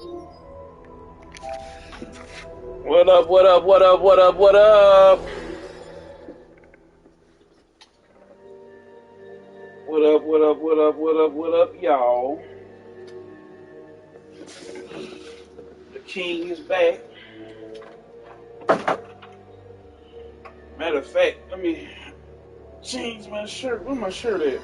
What up, what up, what up, what up, what up? What up, what up, what up, what up, what up, y'all? The king is back. Matter of fact, let me change my shirt. Where's my shirt at?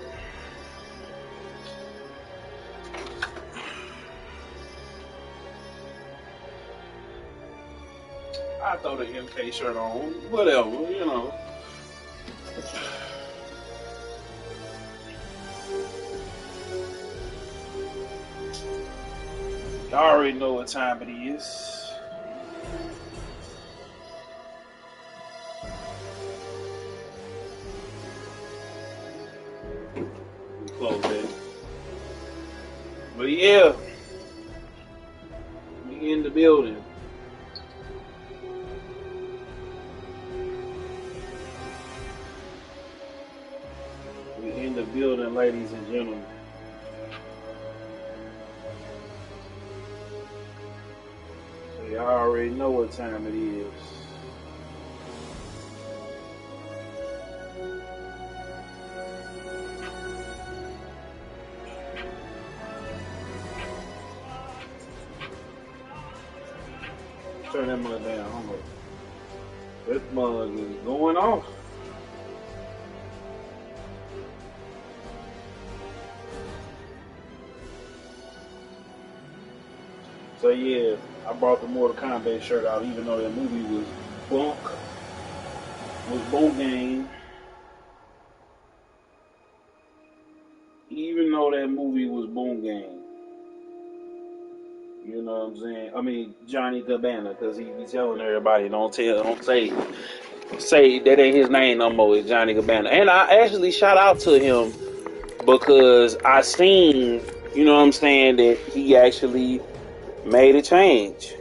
I throw the MK shirt on. Whatever, you know. I already know what time it is. Close it. But yeah, we in the building. We in the building, ladies and gentlemen. So y'all already know what time it is. Turn that mug down. Hold on. That mug is going off. So yeah, I brought the Mortal Kombat shirt out, even though that movie was bunk game. Even though that movie was boom game. You know what I'm saying? I mean, Johnny Cabana, because he be telling everybody, don't say that ain't his name no more, it's Johnny Cabana. And I actually shout out to him because I seen, you know what I'm saying, that he actually made a change.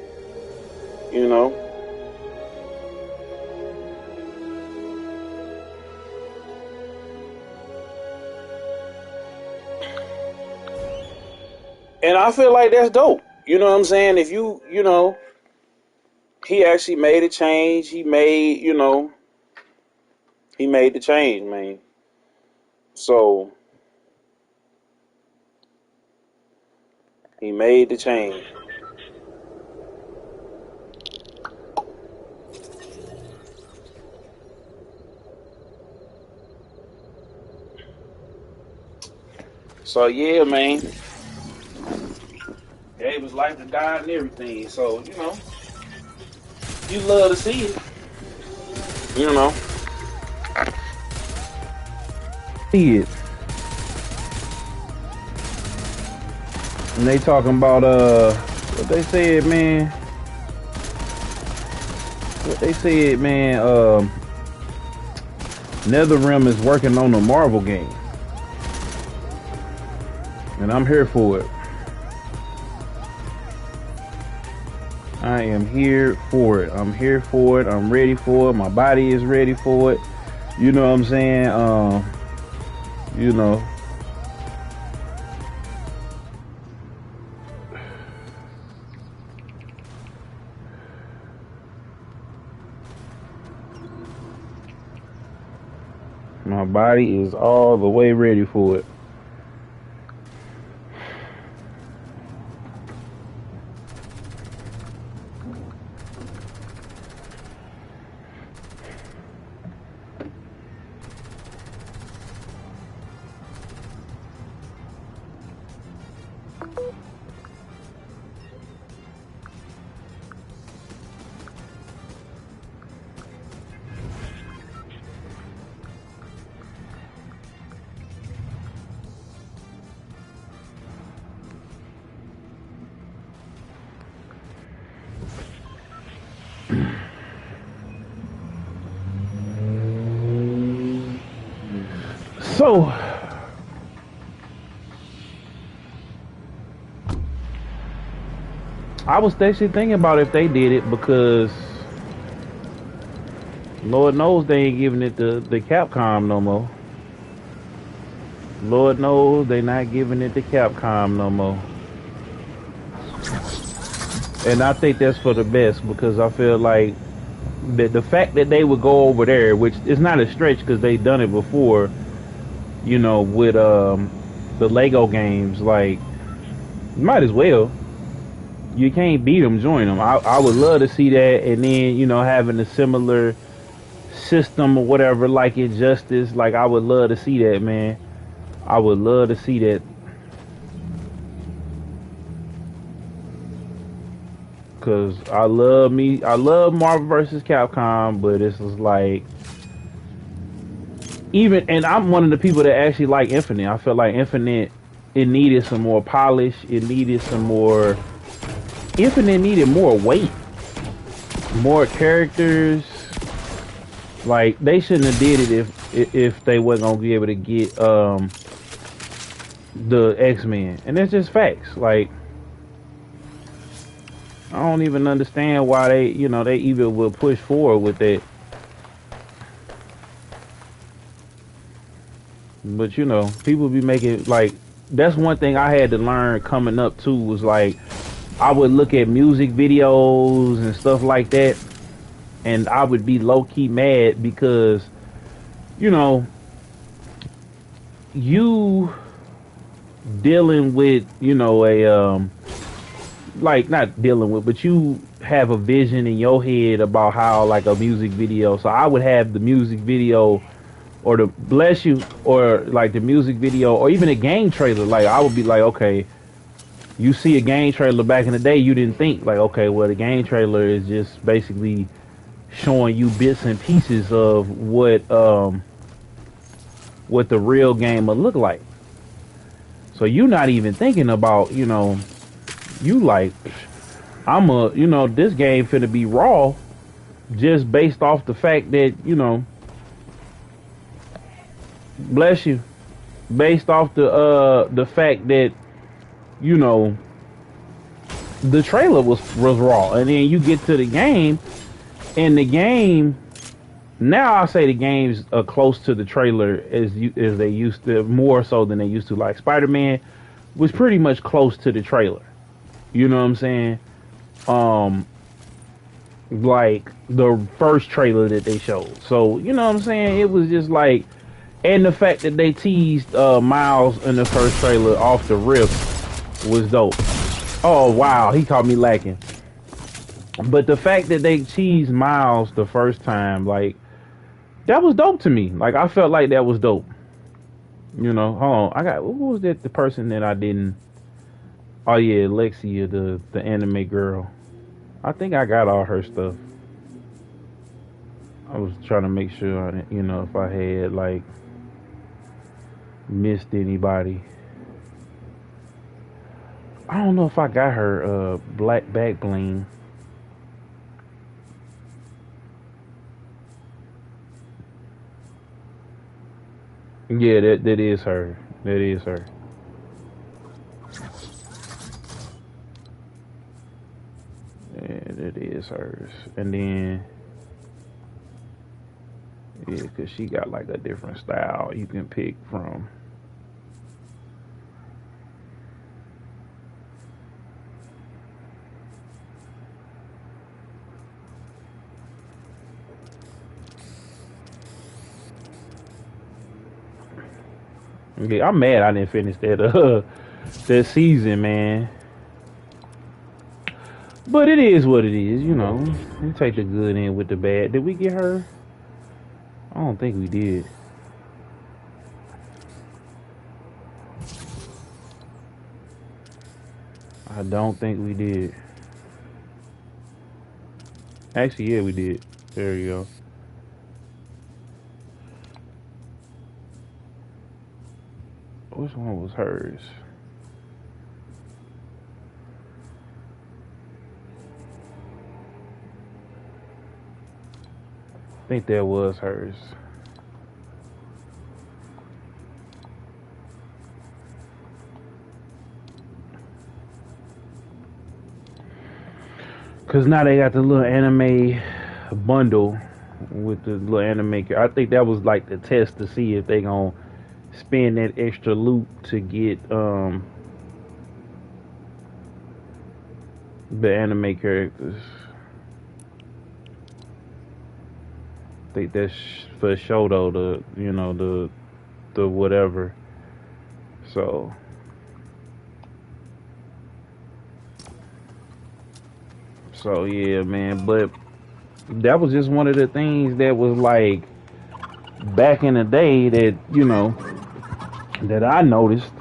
You know? And I feel like that's dope. You know what I'm saying? If you know, he actually made a change. He made the change, man. So, he made the change. So, yeah, man. Gave his life to God and everything. So, you know, you love to see it. You know. See it. And they talking about what they said, man. What they said, man, NetherRealm is working on a Marvel game. And I'm here for it. I am here for it. I'm here for it. I'm ready for it. My body is ready for it. You know what I'm saying? You know. My body is all the way ready for it. So, I was actually thinking about if they did it because Lord knows they ain't giving it to Capcom no more. Lord knows they not giving it to Capcom no more. And I think that's for the best because I feel like the fact that they would go over there, which is not a stretch because they've done it before, you know, with the Lego games, like might as well. You can't beat them, join them. I would love to see that, and then you know having a similar system or whatever like Injustice. Like I would love to see that, man. I would love to see that because I love Marvel versus Capcom, but it's just like even, and I'm one of the people that actually like Infinite. I feel like Infinite, it needed some more polish. It needed some more. Infinite needed more weight, more characters. Like they shouldn't have did it if they wasn't gonna be able to get the X-Men, and that's just facts. Like I don't even understand why they, you know, they even will push forward with that. But you know, people be making like that's one thing I had to learn coming up too was like I would look at music videos and stuff like that, and I would be low key mad because you know you dealing with you know a like not dealing with, but you have a vision in your head about how like a music video. So I would have the music video or the bless you or like the music video or even a game trailer. Like I would be like, okay, you see a game trailer back in the day, you didn't think like, okay, well the game trailer is just basically showing you bits and pieces of what the real game would look like. So you're not even thinking about, you know, you like you know, this game finna be raw just based off the fact that, you know, bless you, based off the fact that, you know, the trailer was raw. And then you get to the game and the game now I say the games are close to the trailer as they used to, more so than they used to. Like Spider-Man was pretty much close to the trailer. You know what I'm saying? Like the first trailer that they showed. So, you know what I'm saying? It was just like, and the fact that they teased Miles in the first trailer off the rip was dope. Oh wow, he caught me lacking. But the fact that they teased Miles the first time, like that was dope to me. Like I felt like that was dope. You know, hold on. I got, who was that? The person that I didn't. Oh yeah, Lexia, the anime girl. I think I got all her stuff. I was trying to make sure, you know, if I had like missed anybody. I don't know if I got her black back bling. Yeah, that is her. That is her. Yeah, that is hers. And then, yeah, because she got like a different style you can pick from. Yeah, I'm mad I didn't finish that season, man. But it is what it is, you know. We take the good in with the bad. Did we get her? I don't think we did. I don't think we did. Actually, yeah, we did. There you go. Which one was hers? I think that was hers. Cause now they got the little anime bundle with the little anime. I think that was like the test to see if they gonna spend that extra loot to get The anime characters. I think that's for show though. The whatever. So yeah, man. But that was just one of the things that was like back in the day that that I noticed.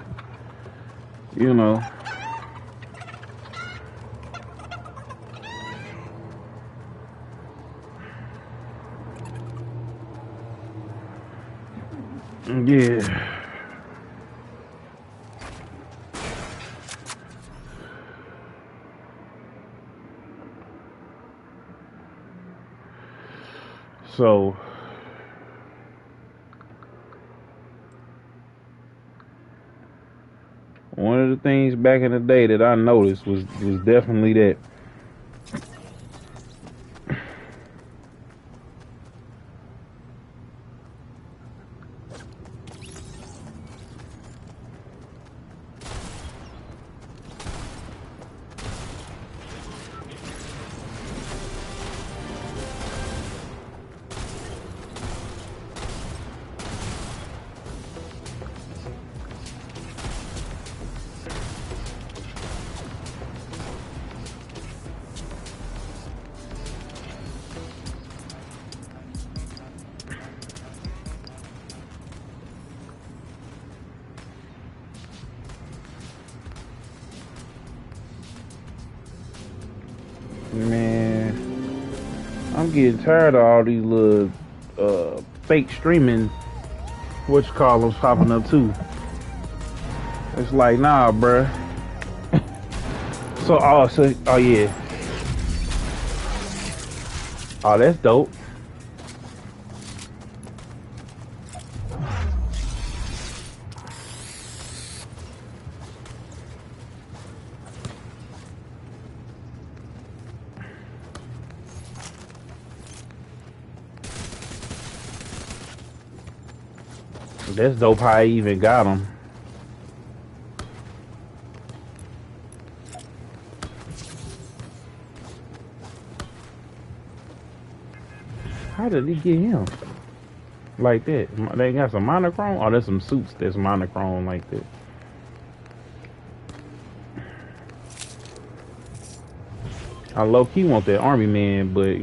You know. Yeah. So one of the things back in the day that I noticed was definitely that. Man, I'm getting tired of all these little fake streaming whatchamacallits popping up too. It's like, nah, bruh. Oh yeah. Oh, that's dope. That's dope how I even got them. How did he get him like that? They got some monochrome? Oh, there's some suits that's monochrome like that. I low-key want that army man, but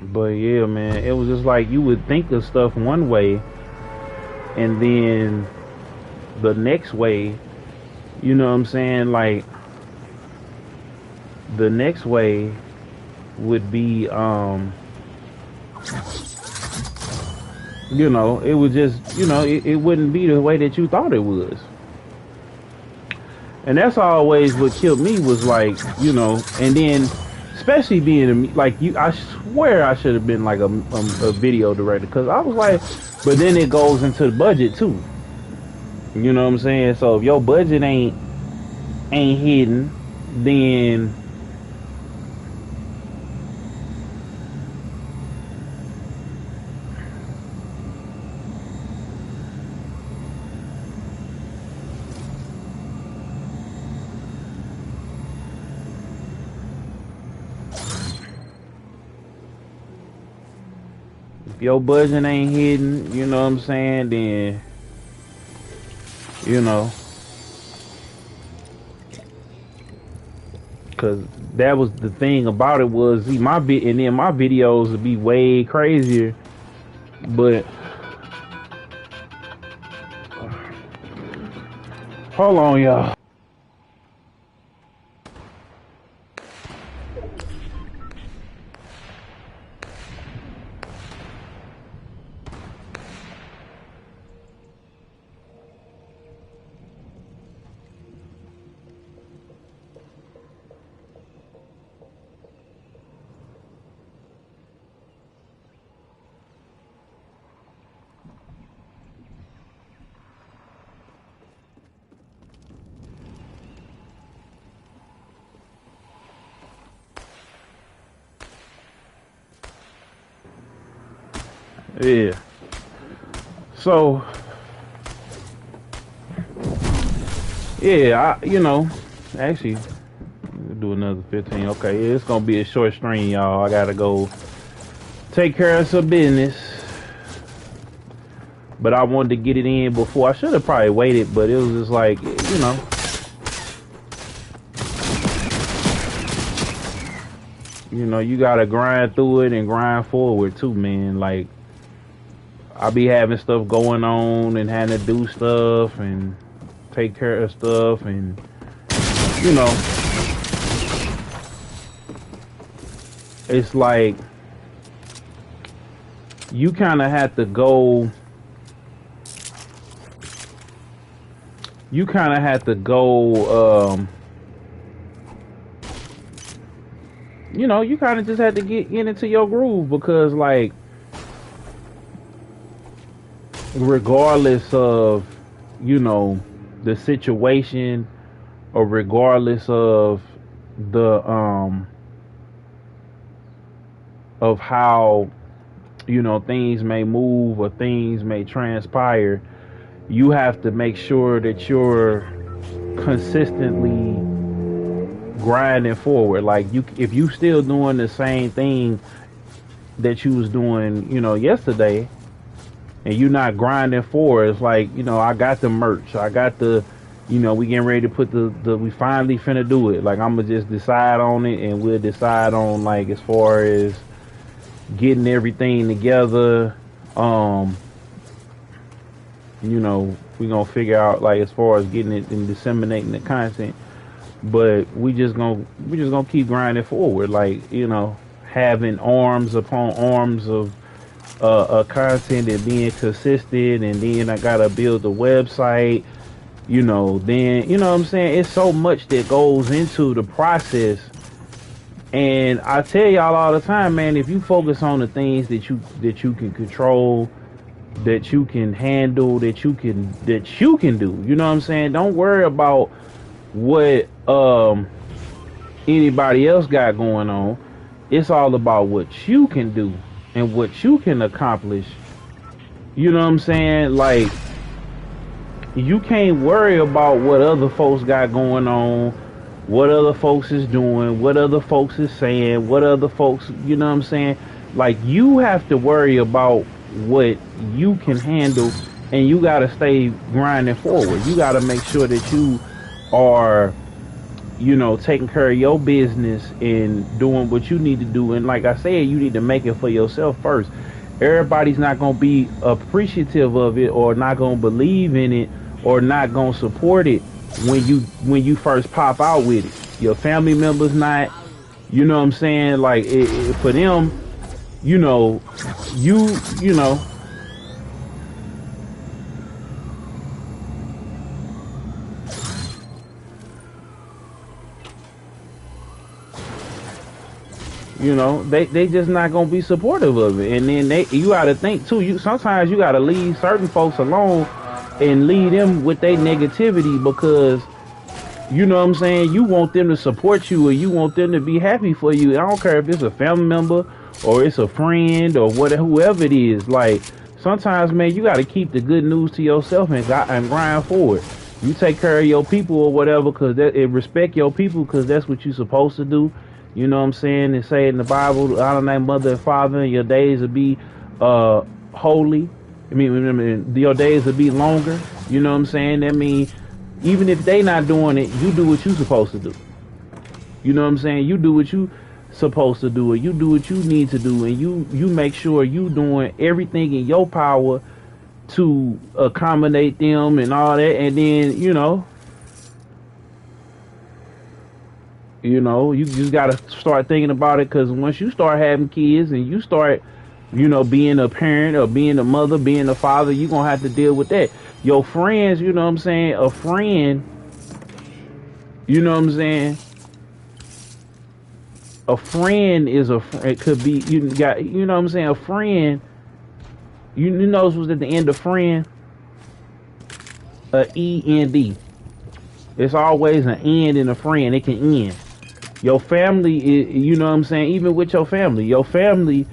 But yeah, man, it was just like you would think of stuff one way, and then the next way, you know what I'm saying? Like the next way would be, it would just, it wouldn't be the way that you thought it was. And that's always what killed me was like, and then especially being like you, I swear I should have been like a video director because I was like, but then it goes into the budget too. You know what I'm saying? So if your budget ain't hidden, then if your budget ain't hidden, you know what I'm saying? Then because that was the thing about it was and then my videos would be way crazier, but hold on, y'all. Yeah. So yeah, actually we'll do another 15. Okay, yeah, it's gonna be a short stream, y'all. I gotta go take care of some business. But I wanted to get it in before. I should have probably waited, but it was just like, you gotta grind through it and grind forward too, man. Like, I be having stuff going on and having to do stuff and take care of stuff, and it's like you kind of have to go. You kind of have to go. You kind of just had to get into your groove, because, like, regardless of the situation, or regardless of the of how things may move or things may transpire, you have to make sure that you're consistently grinding forward. Like, if you still doing the same thing that you was doing yesterday, and you're not grinding forward, it's like, I got the merch, I got the we getting ready to put we finally finna do it. Like, I'm gonna just decide on it, and we'll decide on, like, as far as getting everything together. We gonna figure out, like, as far as getting it and disseminating the content. But we just gonna keep grinding forward, like, having arms upon arms of content and being consistent. And then I gotta build the website, then what I'm saying, it's so much that goes into the process. And I tell y'all all the time, man, if you focus on the things that you can control, that you can handle, that you can do, what I'm saying, don't worry about what anybody else got going on. It's all about what you can do and what you can accomplish. What I'm saying? Like, you can't worry about what other folks got going on, what other folks is doing, what other folks is saying, what other folks, what I'm saying? Like, you have to worry about what you can handle, and you got to stay grinding forward. You got to make sure that you are, taking care of your business and doing what you need to do. And like I said, you need to make it for yourself first. Everybody's not going to be appreciative of it, or not going to believe in it, or not going to support it when you first pop out with it. Your family members not, what I'm saying? Like, for them, you they just not gonna be supportive of it. And then you gotta think too, sometimes you gotta leave certain folks alone and leave them with their negativity, because what I'm saying, you want them to support you, or you want them to be happy for you. I don't care if it's a family member or it's a friend or whoever it is. Like, sometimes, man, you got to keep the good news to yourself and grind forward. You take care of your people or whatever, because respect your people, because that's what you're supposed to do. What I'm saying? They say in the Bible, honor thy mother and father, and your days will be holy. Your days will be longer. What I'm saying? That means, even if they not doing it, you do what you supposed to do. What I'm saying? You do what you supposed to do, and you do what you need to do, and you make sure you doing everything in your power to accommodate them and all that. And then you just gotta start thinking about it, because once you start having kids and you start being a parent or being a mother, being a father, you're gonna have to deal with that. Your friends, what I'm saying, a friend, what I'm saying, a friend is it could be, what I'm saying, a friend, what's at the end of friend? END. It's always an end in a friend. It can end. Your family is, what I'm saying, even with your family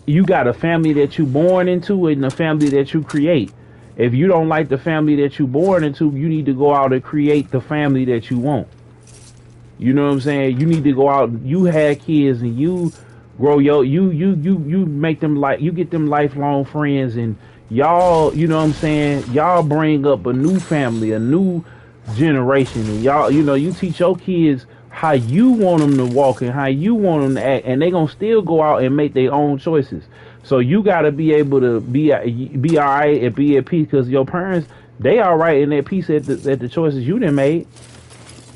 You got a family that you born into and a family that you create. If you don't like the family that you born into, you need to go out and create the family that you want. You know what I'm saying? You need to go out. You have kids and you grow you make them, like, you get them lifelong friends, and y'all, you know what I'm saying? Y'all bring up a new family, a new generation, and y'all, you teach your kids how you want them to walk and how you want them to act, and they gonna still go out and make their own choices. So you gotta be able to be all right and be at peace, because your parents, they all right and at peace at the choices you done made.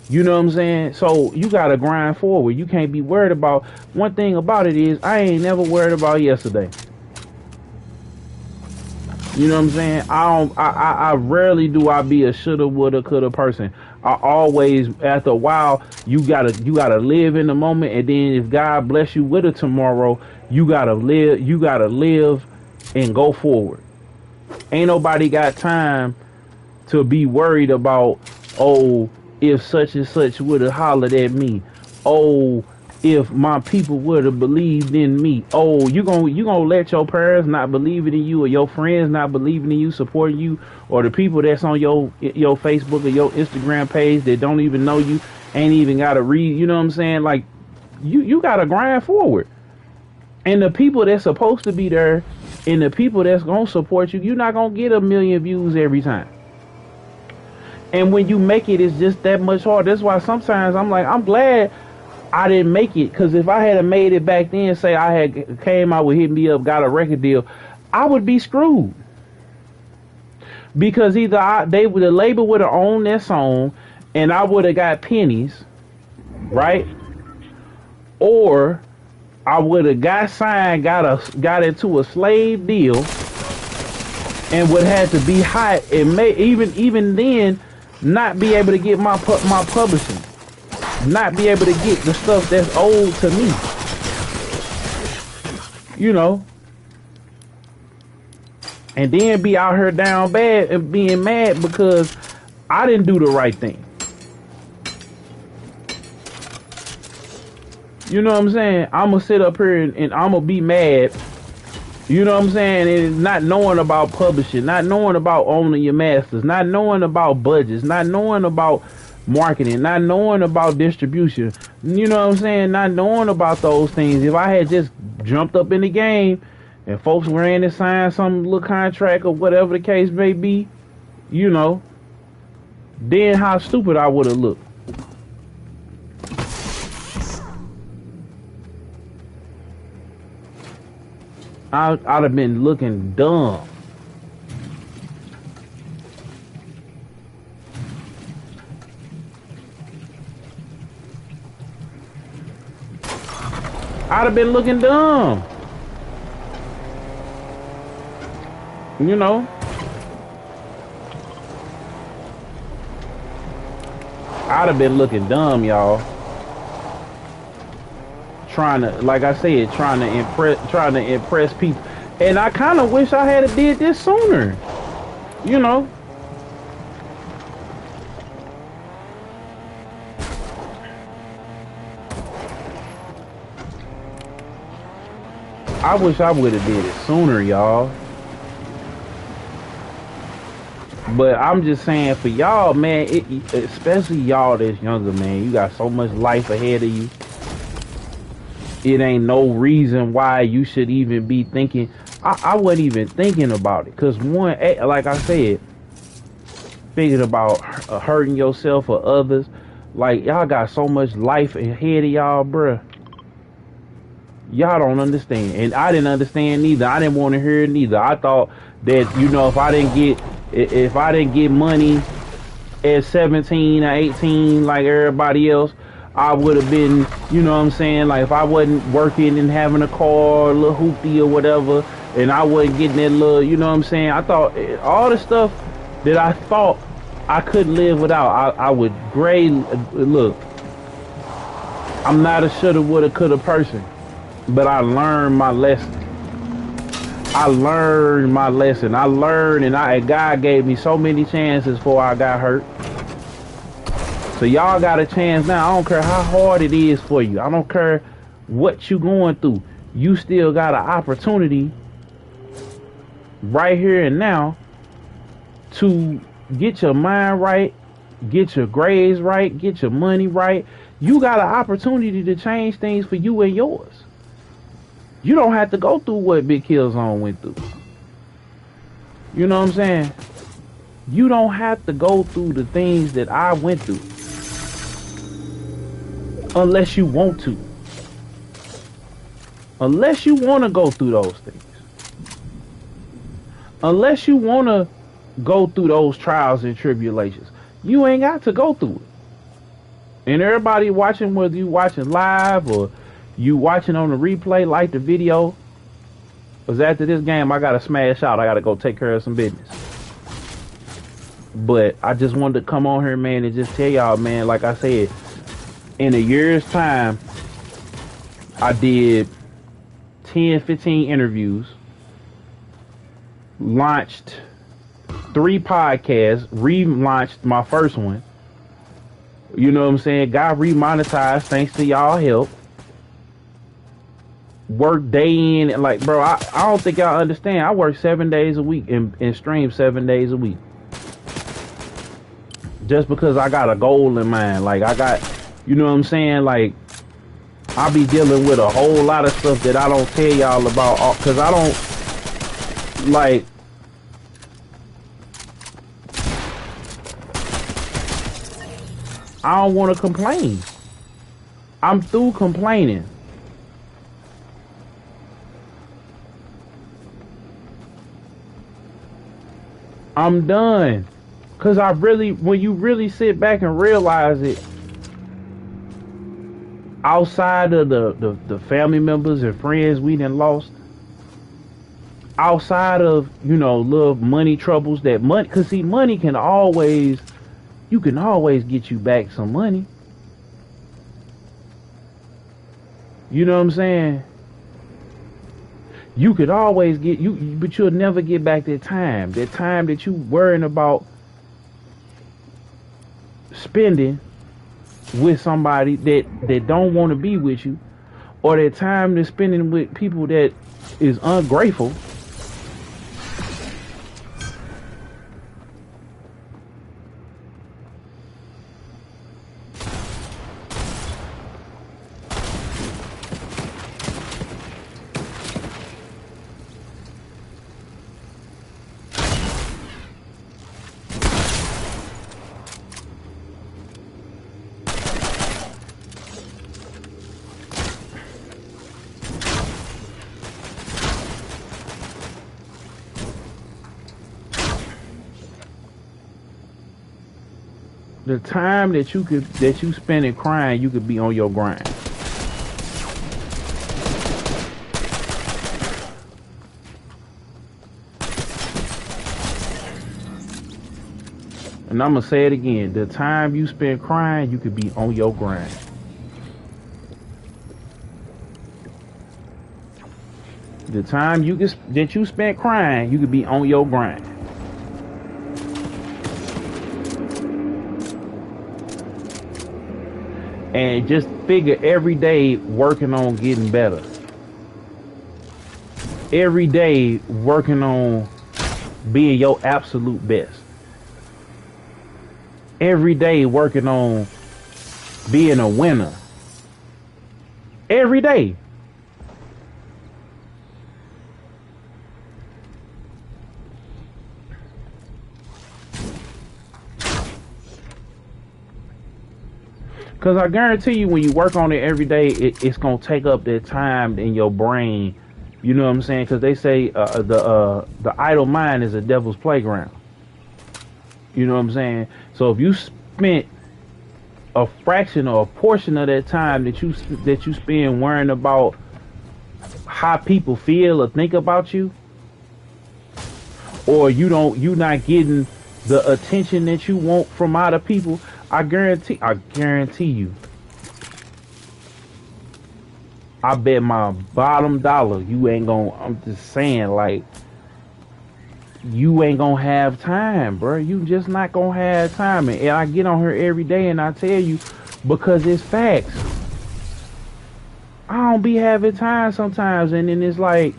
You know what I'm saying? So you gotta grind forward. You can't be worried about. One thing about it is, I ain't never worried about yesterday. You know what I'm saying? I rarely do I be a shoulda, woulda, coulda person. I always, after a while, you gotta live in the moment, and then if God bless you with a tomorrow, you gotta live and go forward. Ain't nobody got time to be worried about, oh, if such and such would have hollered at me. Oh, if my people would have believed in me. Oh, you gonna let your parents not believing in you, or your friends not believing in you, supporting you, or the people that's on your Facebook or your Instagram page that don't even know you, ain't even gotta read, you know what I'm saying? Like, you gotta grind forward. And the people that's supposed to be there and the people that's gonna support you, you're not gonna get 1 million views every time. And when you make it, it's just that much harder. That's why sometimes I'm like, I'm glad I didn't make it, because if I had made it back then, say I had came out with Hit Me Up, got a record deal, I would be screwed. Because either the label would have owned that song and I would have got pennies, right? Or I would have got signed, got into a slave deal, and would have to be hot, and even then not be able to get my publishing, not be able to get the stuff that's owed to me, you know, and then be out here down bad and being mad because I didn't do the right thing. You know what I'm saying? I'm gonna sit up here and I'm gonna be mad. You know what I'm saying? And not knowing about publishing, not knowing about owning your masters, not knowing about budgets, not knowing about marketing, not knowing about distribution. You know what I'm saying? Not knowing about those things. If I had just jumped up in the game and folks ran to sign some little contract or whatever the case may be, you know, then how stupid I would have looked. I'd have been looking dumb. I'd have been looking dumb. You know? I'd have been looking dumb, y'all. Trying to, like I said, trying to impress people. And I kind of wish I had did this sooner. You know? I wish I would have did it sooner, y'all. But I'm just saying, for y'all, man, especially y'all that's younger, man, you got so much life ahead of you. It ain't no reason why you should even be thinking. I wasn't even thinking about it. Because one, like I said, thinking about hurting yourself or others. Like, y'all got so much life ahead of y'all, bruh. Y'all don't understand. And I didn't understand neither. I didn't want to hear it neither. I thought that, you know, if I didn't get money at 17 or 18 like everybody else, I would have been, you know what I'm saying, like if I wasn't working and having a car, a little hoopty or whatever, and I wasn't getting that little, you know what I'm saying, I thought all the stuff that I thought I couldn't live without, I would grade. Look, I'm not a shoulda, woulda, coulda person, but I learned my lesson. I learned, and God gave me so many chances before I got hurt. So y'all got a chance now. I don't care how hard it is for you. I don't care what you going through. you still got an opportunity right here and now to get your mind right, get your grades right, get your money right. You got an opportunity to change things for you and yours. You don't have to go through what Big Killzone went through. You know what I'm saying? You don't have to go through the things that I went through unless you want to. Unless you want to go through those things. Unless you want to go through those trials and tribulations. You ain't got to go through it. And everybody watching, whether you watching live or you watching on the replay, like the video, because after this game, I got to smash out. I got to go take care of some business. But I just wanted to come on here, man, and just tell y'all, man, like I said, in a year's time, I did 10, 15 interviews, launched 3 podcasts, relaunched my first one. You know what I'm saying? Got remonetized thanks to y'all help. Work day in, and like, bro, I don't think y'all understand. I work 7 days a week and stream 7 days a week. Just because I got a goal in mind. Like, I got, you know what I'm saying? Like, I be dealing with a whole lot of stuff that I don't tell y'all about, because I don't, like, I don't want to complain. I'm through complaining. I'm done. Because I really, when you really sit back and realize it, outside of the family members and friends we done lost, outside of, you know, little money troubles that money, because see, money can always, you can always get you back some money. You know what I'm saying? You could always get, but you'll never get back that time that you worrying about spending with somebody that don't want to be with you, or that time that's spending with people that is ungrateful. The time that you spend in crying, you could be on your grind. And I'm gonna say it again. The time you spend crying, you could be on your grind. The time that you spent crying, you could be on your grind. And just figure every day working on getting better. Every day working on being your absolute best. Every day working on being a winner. Every day. Because I guarantee you, when you work on it every day, it's going to take up that time in your brain. You know what I'm saying? Because they say the idle mind is a devil's playground. You know what I'm saying? So if you spent a fraction or a portion of that time that you spend worrying about how people feel or think about you, or you not getting the attention that you want from other people, I guarantee you, I bet my bottom dollar you ain't gonna, I'm just saying, like, you ain't gonna have time, bro. You just not gonna have time. And I get on here every day and I tell you, because it's facts. I don't be having time sometimes. And then it's like,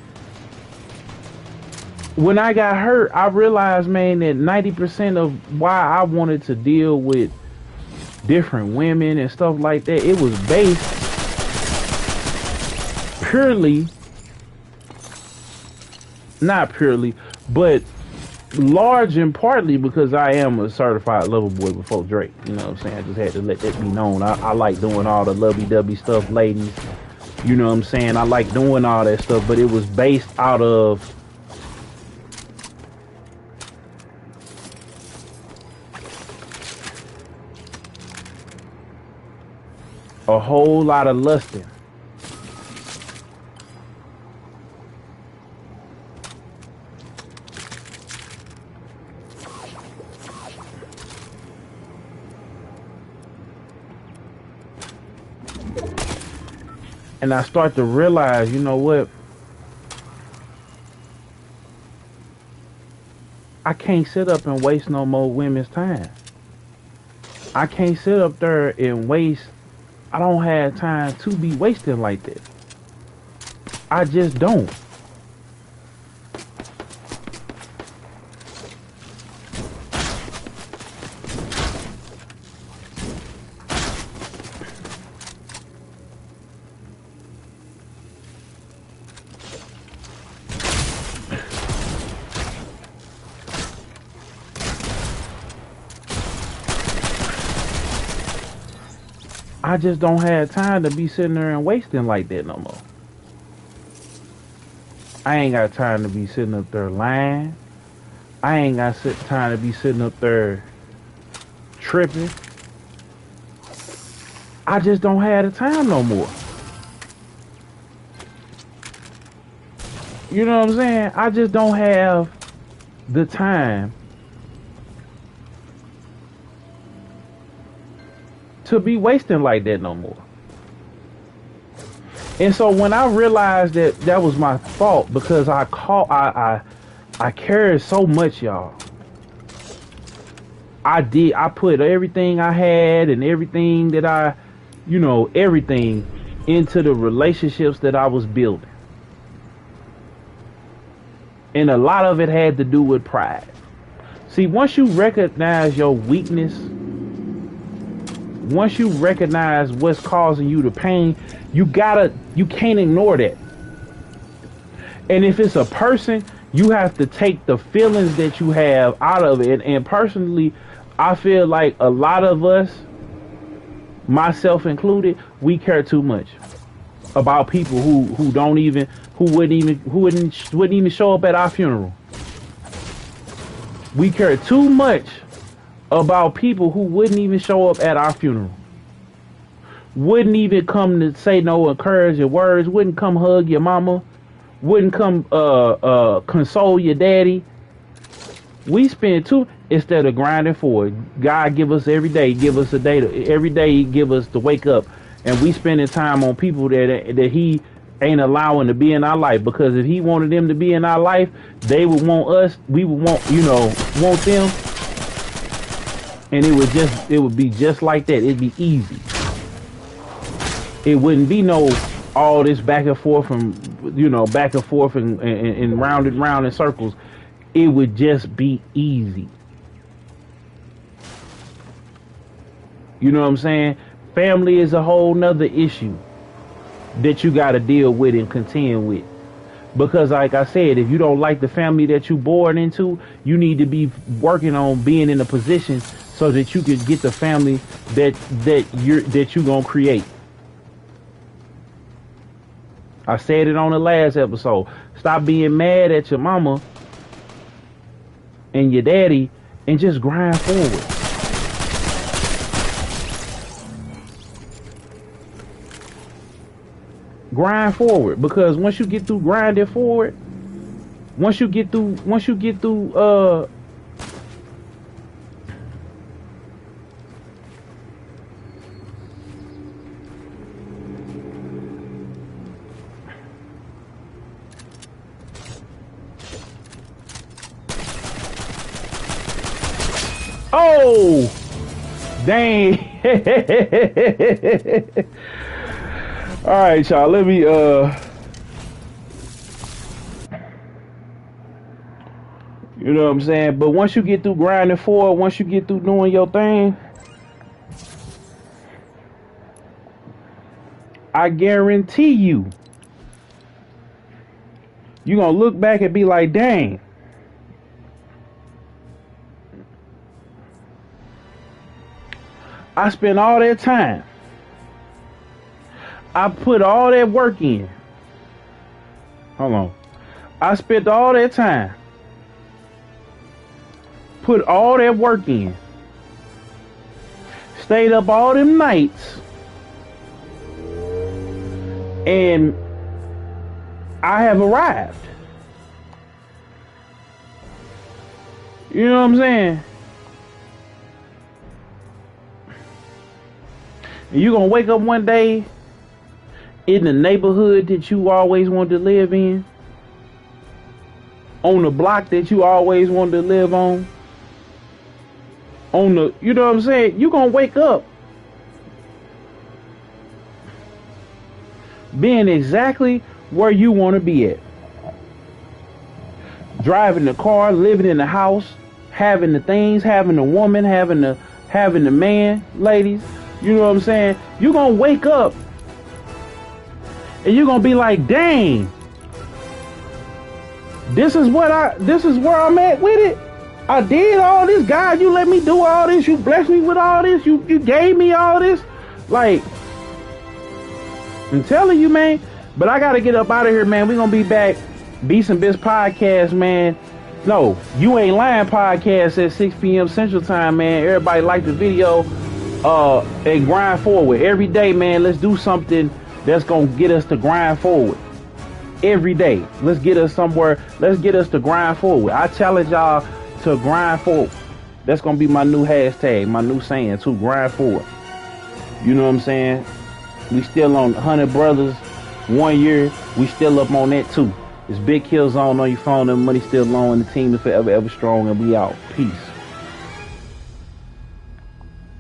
when I got hurt, I realized, man, that 90% of why I wanted to deal with different women and stuff like that, it was based purely, not purely, but large and partly because I am a certified lover boy before Drake. You know what I'm saying? I just had to let that be known. I like doing all the lovey-dovey stuff, ladies. You know what I'm saying? I like doing all that stuff, but it was based out of a whole lot of lusting. And I start to realize, you know what? I can't sit up and waste no more women's time. I can't sit up there and waste. I don't have time to be wasting like that. I just don't. I just don't have time to be sitting there and wasting like that no more. I ain't got time to be sitting up there lying. I ain't got time to be sitting up there tripping. I just don't have the time no more. You know what I'm saying? I just don't have the time to be wasting like that no more. And so when I realized that that was my fault, because I cared so much, y'all. I put everything I had and everything that everything into the relationships that I was building. And a lot of it had to do with pride. See, once you recognize your weakness, once you recognize what's causing you the pain, you can't ignore that. And if it's a person, you have to take the feelings that you have out of it. And personally, I feel like a lot of us, myself included, we care too much about people who wouldn't even show up at our funeral. We care too much about people who wouldn't even show up at our funeral. Wouldn't even come to say no encouraging words, wouldn't come hug your mama, wouldn't come console your daddy. We spend instead of grinding for it. God give us every day, give us a day every day he give us to wake up, and we spending time on people that he ain't allowing to be in our life, because if he wanted them to be in our life, they would want us, we would want them. And it would be just like that. It'd be easy. It wouldn't be all this back and forth and round and round in circles. It would just be easy. You know what I'm saying? Family is a whole nother issue that you got to deal with and contend with. Because like I said, if you don't like the family that you born into, you need to be working on being in a position so that you can get the family that you're gonna create. I said it on the last episode. Stop being mad at your mama and your daddy and just grind forward. Grind forward, because once you get through grinding forward, once you get through oh, dang. All right, y'all. Let me you know what I'm saying? But once you get through grinding for it, once you get through doing your thing, I guarantee you're gonna look back and be like, dang. I spent all that time. I put all that work in. Hold on. I spent all that time. Put all that work in. Stayed up all them nights. And I have arrived. You know what I'm saying? And you're going to wake up one day in the neighborhood that you always wanted to live in. On the block that you always wanted to live on. On the, you know what I'm saying? You're going to wake up being exactly where you want to be at. Driving the car, living in the house, having the things, having the woman, having the man, ladies. You know what I'm saying? You're going to wake up and you're going to be like, dang, this is where I'm at with it. I did all this. God, you let me do all this. You blessed me with all this. You gave me all this. Like, I'm telling you, man. But I got to get up out of here, man. We're going to be back. Beats and Bits podcast, man. No, You Ain't Lying podcast at 6 p.m. Central Time, man. Everybody like the video and grind forward. Every day, man, let's do something that's going to get us to grind forward. Every day. Let's get us somewhere. Let's get us to grind forward. I challenge y'all to grind forward. That's going to be my new hashtag, my new saying, to grind forward. You know what I'm saying? We still on 100 Brothers 1 year. We still up on that too. It's Big Kill Zone on your phone, and money still low, and the team is forever, ever strong, and we out. Peace.